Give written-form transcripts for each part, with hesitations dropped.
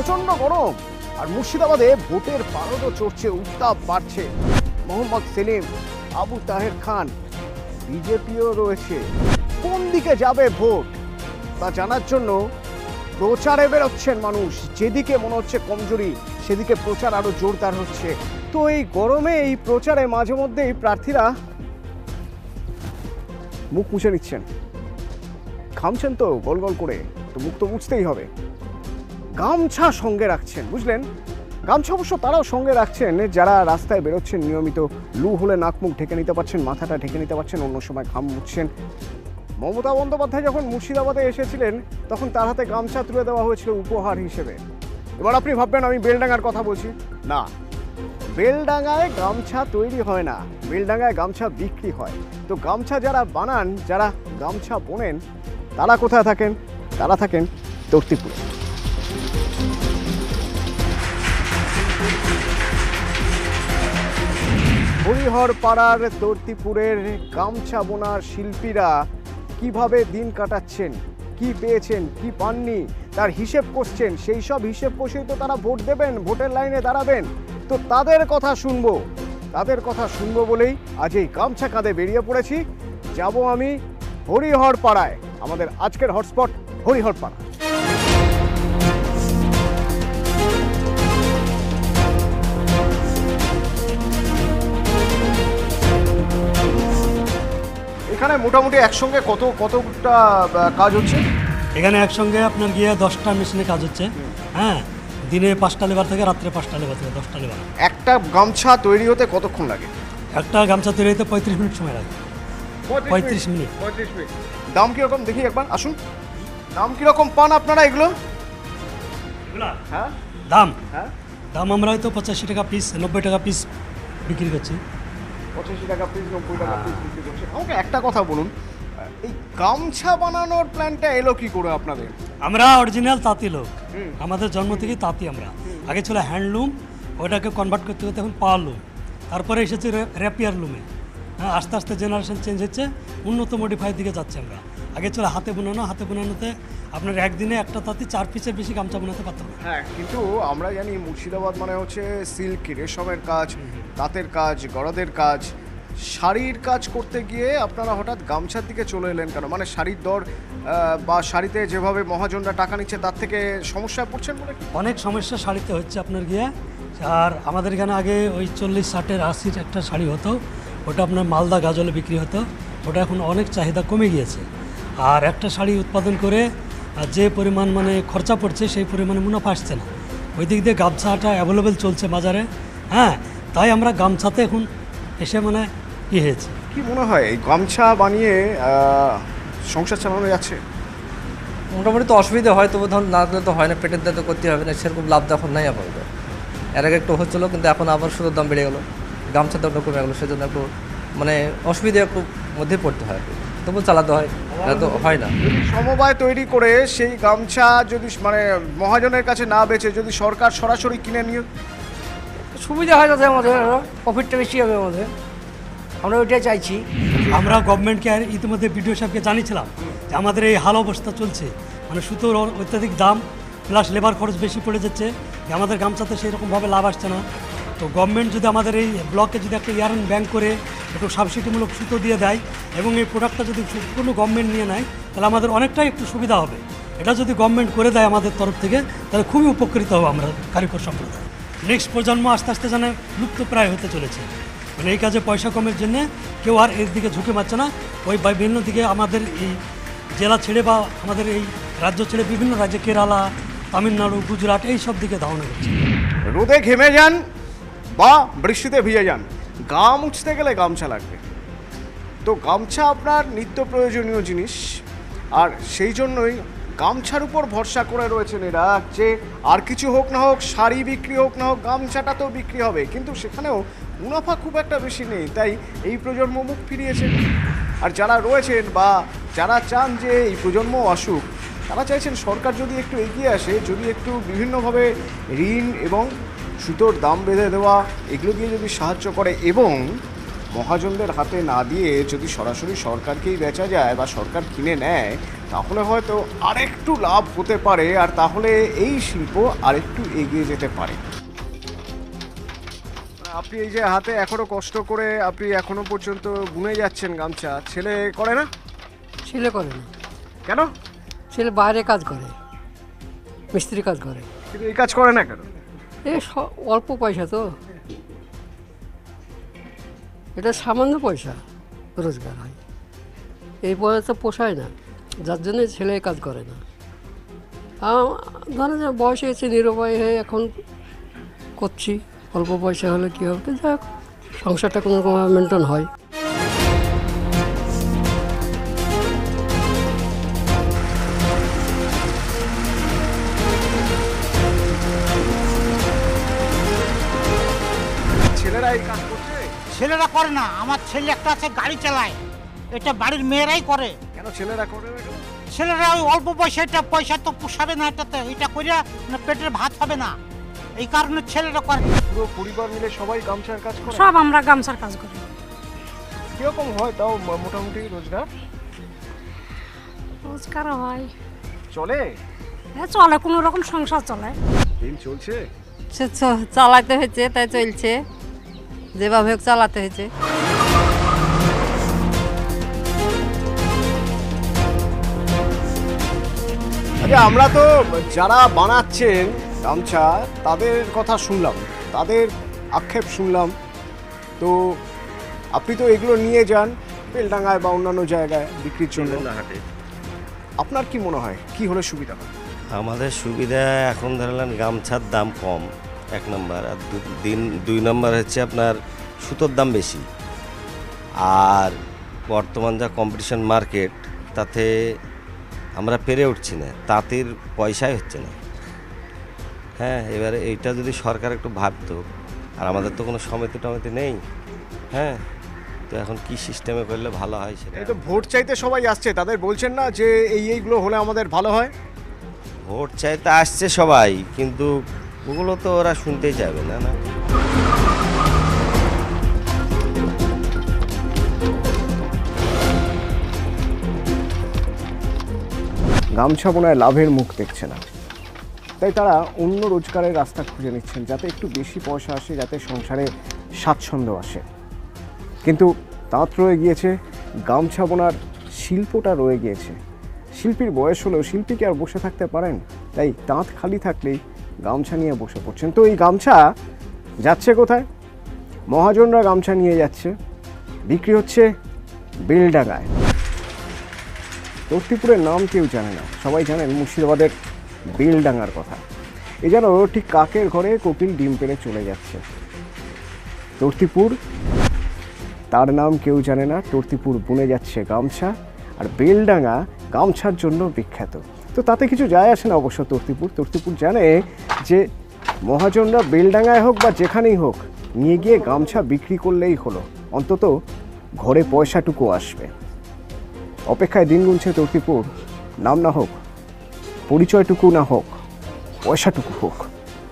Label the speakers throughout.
Speaker 1: প্রচন্ড গরম। আর মুর্শিদাবাদে ভোটের পারদও চড়ছে, উত্তাপ বাড়ছে। মোহাম্মদ সেলিম, আবু তাহের খান, বিজেপিও রয়েছে। কোন দিকে যাবে ভোট তা জানার জন্য প্রচারে বেরোচ্ছেন মানুষ। যেদিকে মনে হচ্ছে কমজোরি, সেদিকে প্রচার আরো জোরদার হচ্ছে। তো এই গরমে এই প্রচারে মাঝে মধ্যেই প্রার্থীরা মুখ মুছে নিচ্ছেন। ঘামছেন তো গোল গোল করে, তো মুখ তো মুছতেই হবে। গামছা সঙ্গে রাখছেন, বুঝলেন? গামছা অবশ্য তারাও সঙ্গে রাখছেন যারা রাস্তায় বেরোচ্ছেন নিয়মিত। লু হলে নাক মুখ ঢেকে নিতে পারছেন, মাথাটা ঢেকে নিতে পারছেন, অন্য সময় ঘাম মুছছেন। মমতা বন্দ্যোপাধ্যায় যখন মুর্শিদাবাদে এসেছিলেন তখন তার হাতে গামছা তুলে দেওয়া হয়েছিল উপহার হিসেবে। এবার আপনি ভাববেন আমি বেলডাঙ্গার কথা বলছি, না, বেলডাঙ্গায় গামছা তৈরি হয় না, বেলডাঙ্গায় গামছা বিক্রি হয়। তো গামছা যারা বানান, যারা গামছা বোনেন, তারা কোথায় থাকেন? তারা থাকেন তর্তিপুরে। হরিহর পাড়ার তর্তিপুরের গামছা বোনার শিল্পীরা কিভাবে দিন কাটাচ্ছেন, কি পেয়েছেন, কি পাননি, তার হিসেব করছেন। সেই সব হিসেব কষেই তো তারা ভোট দেবেন, ভোটের লাইনে দাঁড়াবেন। তো তাদের কথা শুনবো বলেই আজ এই গামছা কাঁধে বেরিয়ে পড়েছি। যাব আমি হরিহর পাড়ায়। আমাদের আজকের হটস্পট হরিহর পাড়া। এখানে মোটামুটি একসঙ্গে কতটা কাজ হচ্ছে?
Speaker 2: এখানে একসঙ্গে আপনার গিয়ে 10টা মেশিনে কাজ হচ্ছে। হ্যাঁ, দিনে 5টা লেবার থেকে রাত্রে 5টা লেবার থেকে 10টা লেবার।
Speaker 1: একটা গামছা তৈরি হতে কতক্ষণ লাগে?
Speaker 2: একটা গামছা তৈরি হতে 35 মিনিট সময় লাগে। 35 মিনিট।
Speaker 1: দাম কিরকম দেখি একবার, আসুন। দাম কিরকম পান আপনারা এগুলো? হ্যাঁ,
Speaker 2: দাম
Speaker 1: হ্যাঁ,
Speaker 2: দাম আমরা হয়তো 85 টাকা পিস, 90 টাকা পিস বিক্রি করছি।
Speaker 1: 85 টাকা পিস, 90 টাকা পিস বিক্রি করছে। আমাকে একটা কথা বলুন, এই গামছা বানানোর প্ল্যানটা এলো কি করে আপনাদের?
Speaker 2: আমরা অরিজিনাল তাঁতি লোক, আমাদের জন্ম থেকেই তাঁতি। আমরা আগে ছিল হ্যান্ডলুম, ওটাকে কনভার্ট করতে করতে এখন পাওয়ার লুম, তারপরে এসেছে র্যাপিয়ার লুমে। হ্যাঁ, আস্তে আস্তে জেনারেশন চেঞ্জ হচ্ছে, উন্নত মডিফাই দিকে যাচ্ছে আমরা। আগে ছিল হাতে বোনানোতে আপনার একদিনে একটা তাঁতি 4 পিসের বেশি গামছা বোনাতে পারতাম না।
Speaker 1: হ্যাঁ, কিন্তু আমরা জানি মুর্শিদাবাদ মানে হচ্ছে সিল্ক, রেশমের কাজ, তাঁতের কাজ, গড়াদের কাজ। শাড়ির কাজ করতে গিয়ে আপনারা হঠাৎ গামছার দিকে চলে এলেন কেন? মানে শাড়ির দর বা শাড়িতে যেভাবে মহাজনরা টাকা নিচ্ছে তার থেকে সমস্যায় পড়ছেন বলে?
Speaker 2: অনেক সমস্যা শাড়িতে হচ্ছে আপনার গিয়ে। আর আমাদের এখানে আগে ওই 40, 60, 80 একটা শাড়ি হতো, ওটা আপনার মালদা গাজলে বিক্রি হতো। ওটা এখন অনেক চাহিদা কমে গিয়েছে। আর একটা শাড়ি উৎপাদন করে যে পরিমাণ মানে খরচা পড়ছে সেই পরিমাণে মুনাফা আসছে না। ওই দিক দিয়ে গামছাটা অ্যাভেলেবেল চলছে বাজারে। হ্যাঁ, তাই আমরা গামছাতে এখন এসে মানে হয়েছে।
Speaker 1: কি মনে হয় এই গামছা বানিয়ে সংসার চালানো যাচ্ছে?
Speaker 3: মোটামুটি তো অসুবিধা হয়, তবু ধরুন না করলে তো হয় না, পেটের দাম তো করতে হবে না, সেরকম লাভ এখন নাই আপাতত। এর আগে একটু হচ্ছিলো, কিন্তু এখন আবার সুতোর দাম বেড়ে গেলো, গামছার দামটা কমে গেলো, সেজন্য একটু মানে অসুবিধা একটু মধ্যে পড়তে হয়, তবু চালাতে হয়, এটা তো হয় না।
Speaker 1: সমবায় তৈরি করে সেই গামছা যদি মানে মহাজনের কাছে না বেচে যদি সরকার সরাসরি কিনে নিয়ে,
Speaker 4: সুবিধা হয় তাতে আমাদের, প্রফিটটা বেশি হবে আমাদের, আমরা ওইটাই চাইছি।
Speaker 2: আমরা গভর্নমেন্টকে আর ইতিমধ্যে বিডিও সাহেবকে জানিয়েছিলাম যে আমাদের এই হাল অবস্থা চলছে, মানে সুতোর অত্যাধিক দাম প্লাস লেবার খরচ বেশি পড়ে যাচ্ছে, যে আমাদের গামছাতে সেই রকমভাবে লাভ আসছে না। তো গভর্নমেন্ট যদি আমাদের এই ব্লকে যদি একটা ইয়ারন ব্যাংক করে একটু সাবসিডিমূলক সুতো দিয়ে দেয় এবং এই প্রোডাক্টটা যদি সম্পূর্ণ গভর্নমেন্ট নিয়ে নেয়, তাহলে আমাদের অনেকটাই একটু সুবিধা হবে। এটা যদি গভর্নমেন্ট করে দেয় আমাদের তরফ থেকে, তাহলে খুবই উপকৃত হবে আমরা কারিগর সম্প্রদায়। নেক্সট প্রজন্ম আস্তে আস্তে যেন লুপ্ত প্রায় হতে চলেছে। মানে এই কাজে পয়সা কমের জন্য কেউ আর এর দিকে ঝুঁকে মারছে না। ওই বিভিন্ন দিকে আমাদের এই জেলা ছেড়ে বা আমাদের এই রাজ্য ছেড়ে বিভিন্ন রাজ্যে, কেরালা, তামিলনাড়ু, গুজরাট, এই সব দিকে ধারণা করছে।
Speaker 1: রোদে ঘেমে যান বা বৃষ্টিতে ভিজে যান, গা মুছতে গেলে গামছা লাগবে। তো গামছা আপনার নিত্য প্রয়োজনীয় জিনিস, আর সেই জন্যই গামছার উপর ভরসা করে রয়েছেন এরা, যে আর কিছু হোক না হোক, শাড়ি বিক্রি হোক না হোক, গামছাটা তো বিক্রি হবে। কিন্তু সেখানেও মুনাফা খুব একটা বেশি নেই, তাই এই প্রজন্ম মুখ ফিরিয়েছে। আর যারা রয়েছেন বা যারা চান যে এই প্রজন্ম আসুক, তারা চাইছেন সরকার যদি একটু এগিয়ে আসে, যদি একটু বিভিন্নভাবে ঋণ এবং সুতোর দাম বেঁধে দেওয়া এগুলো দিয়ে যদি সাহায্য করে এবং মহাজনদের হাতে না দিয়ে যদি সরাসরি সরকারকেই বেচা যায় বা সরকার কিনে নেয়, তাহলে হয়তো আরেকটু লাভ হতে পারে, আর তাহলে এই শিল্প আরেকটু এগিয়ে যেতে পারে। আপনি এই যে হাতে এখনো কষ্ট করে আপনি এখনো পর্যন্ত বুনে যাচ্ছেন গামছা, ছেলে করে না?
Speaker 4: ছেলে করে না,
Speaker 1: কেন?
Speaker 4: ছেলে বাইরে কাজ করে, মিস্ত্রি কাজ করে।
Speaker 1: কিন্তু এই কাজ করে না কেন?
Speaker 4: অল্প পয়সা তো, এটা সামান্য পয়সা রোজগার হয়, এই পয়সা তো পোষায় না, যার জন্য ছেলে কাজ করে না। ধরেন যে বয়স হয়েছে, নিরুপায় হয়ে এখন করছি, অল্প পয়সা হলে কী হবে, যাক সংসারটা কোনো রকম মেনটেন হয়।
Speaker 1: ছেলেরা এই কাজ করছে?
Speaker 5: ছেলেরা করে না, আমার ছেলে একটা আছে গাড়ি চালায়, এটা বাড়ির মেয়েরাই করে।
Speaker 1: কেন ছেলেরা করে না কেন?
Speaker 5: ছেলেরা ওই অল্প পয়সা, এটা পয়সা তো পোষাবে না, এটাতে এটা করে না পেটের ভাত হবে না, এই কারণে ছেলেরা করে।
Speaker 1: পুরো পরিবার মিলে সবাই গামছার কাজ করে?
Speaker 6: সব আমরা গামছার কাজ করি।
Speaker 1: কিরকম হয় তাও মোটামুটি রোজগার?
Speaker 6: রোজগার হয়,
Speaker 1: চলে?
Speaker 6: হ্যাঁ চলে, কোনো রকম সংসার চলে।
Speaker 1: দিন চলছে?
Speaker 7: চালাতে হয়েছে, তাই চলছে, যেভাবে হোক চালাতে হয়েছে।
Speaker 1: আচ্ছা, আমরা তো যারা বানাচ্ছেন গামছা তাদের কথা শুনলাম, তাদের আক্ষেপ শুনলাম, তো আপনি তো এগুলো নিয়ে যান বেলডাঙ্গায় বা অন্যান্য জায়গায় বিক্রির জন্য, আপনার কি মনে হয় কি হলে সুবিধা হয়?
Speaker 8: আমাদের সুবিধা এখন ধরলেন গামছার দাম কম, এক নম্বর, আর দুই নম্বর হচ্ছে আপনার সুতোর দাম বেশি, আর বর্তমান যা কম্পিটিশন মার্কেট, তাতে আমরা পেরে উঠছি না, তাঁতির পয়সাই হচ্ছে না। হ্যাঁ, এবারে এইটা যদি সরকার একটু ভাবতো, আর আমাদের তো কোনো সমিতি টমিতি নেই, হ্যাঁ, তো এখন কি সিস্টেমে করলে ভালো হয় সেটা।
Speaker 1: এই তো ভোট চাইতে সবাই আসছে, তাদের বলছেন না যে এইগুলো হলে আমাদের ভালো হয়?
Speaker 8: ভোট চাইতে আসছে সবাই, কিন্তু ওগুলো তো ওরা শুনতেই যাবে না। না,
Speaker 1: গামছা বোনায় লাভের মুখ দেখছে না, তাই তারা অন্য রোজগারের রাস্তা খুঁজে নিচ্ছেন, যাতে একটু বেশি পয়সা আসে, যাতে সংসারে স্বাচ্ছন্দ্য আসে। কিন্তু তাঁত রয়ে গিয়েছে, গামছা বোনার শিল্পটা রয়ে গিয়েছে। শিল্পীর বয়স হলেও শিল্পীকে আর বসে থাকতে পারেন, তাই তাঁত খালি থাকলেই গামছা নিয়ে বসে পড়ছেন। তো এই গামছা যাচ্ছে কোথায়? মহাজনরা গামছা নিয়ে যাচ্ছে, বিক্রি হচ্ছে বেলডাঙ্গায়। তর্তিপুরের নাম কেউ জানে না, সবাই জানেন মুর্শিদাবাদের বেলডাঙ্গার কথা। এ যেন ঠিক কাকের ঘরে কোকিল ডিম পেড়ে চলে যাচ্ছে। তর্তিপুর, তার নাম কেউ জানে না। তর্তিপুর বুনে যাচ্ছে গামছা, আর বেলডাঙ্গা গামছার জন্য বিখ্যাত। তো তাতে কিছু যায় আসে না অবশ্য তর্তিপুর জানে যে মহাজনরা বেলডাঙ্গায় হোক বা যেখানেই হোক নিয়ে গিয়ে গামছা বিক্রি করলেই হলো, অন্তত ঘরে পয়সাটুকু আসবে। অপেক্ষায় দিন গুনছে তর্তিপুর, নাম না হোক, পরিচয়টুকু না হোক, পয়সাটুকু হোক,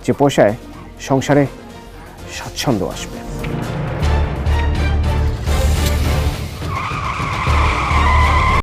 Speaker 1: যে পয়সায় সংসারে স্বাচ্ছন্দ্য আসবে।